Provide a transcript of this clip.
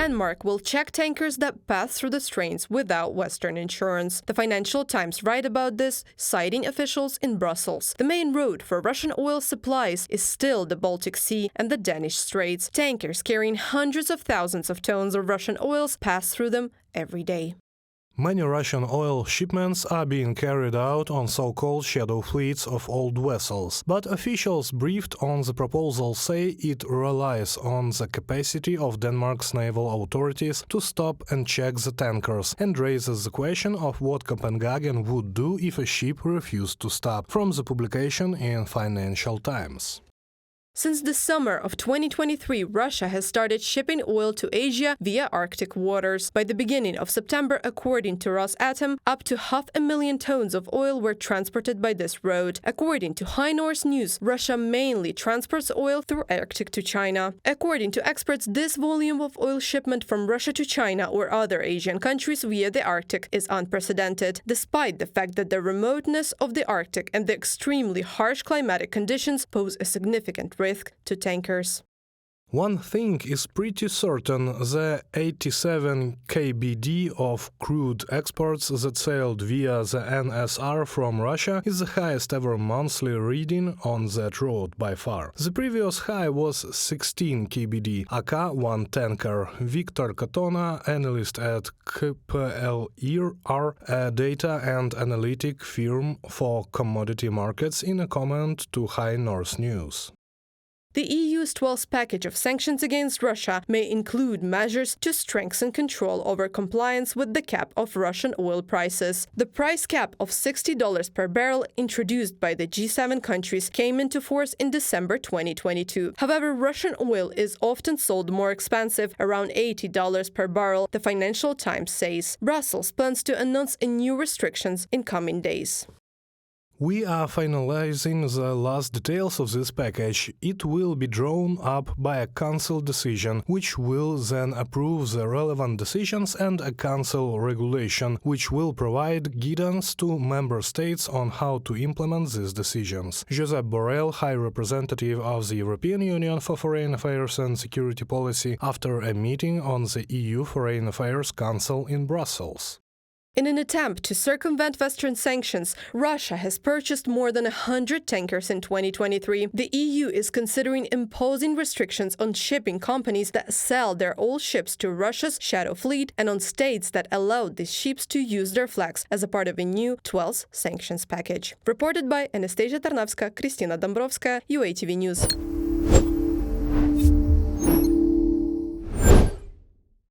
Denmark will check tankers that pass through the straits without Western insurance. The Financial Times write about this, citing officials in Brussels. The main route for Russian oil supplies is still the Baltic Sea and the Danish Straits. Tankers carrying hundreds of thousands of tons of Russian oils pass through them every day. Many Russian oil shipments are being carried out on so-called shadow fleets of old vessels, but officials briefed on the proposal say it relies on the capacity of Denmark's naval authorities to stop and check the tankers, and raises the question of what Copenhagen would do if a ship refused to stop, from the publication in Financial Times. Since the summer of 2023, Russia has started shipping oil to Asia via Arctic waters. By the beginning of September, according to Rosatom, up to 500,000 tons of oil were transported by this road. According to High North News, Russia mainly transports oil through Arctic to China. According to experts, this volume of oil shipment from Russia to China or other Asian countries via the Arctic is unprecedented, despite the fact that the remoteness of the Arctic and the extremely harsh climatic conditions pose a significant risk to tankers. One thing is pretty certain: the 87 kbd of crude exports that sailed via the NSR from Russia is the highest ever monthly reading on that road by far. The previous high was 16 kbd, aka one tanker. Victor Katona, analyst at KPLR, a data and analytic firm for commodity markets, in a comment to High North News. The EU's 12th package of sanctions against Russia may include measures to strengthen control over compliance with the cap of Russian oil prices. The price cap of $60 per barrel introduced by the G7 countries came into force in December 2022. However, Russian oil is often sold more expensive, around $80 per barrel, the Financial Times says. Brussels plans to announce new restrictions in coming days. We are finalizing the last details of this package. It will be drawn up by a Council decision, which will then approve the relevant decisions, and a Council regulation, which will provide guidance to Member States on how to implement these decisions. Josep Borrell, High Representative of the European Union for Foreign Affairs and Security Policy, after a meeting on the EU Foreign Affairs Council in Brussels. In an attempt to circumvent Western sanctions, Russia has purchased more than 100 tankers in 2023. The EU is considering imposing restrictions on shipping companies that sell their old ships to Russia's shadow fleet and on states that allowed these ships to use their flags as a part of a new 12th sanctions package. Reported by Anastasia Tarnavska, Kristina Dombrovska, UATV News.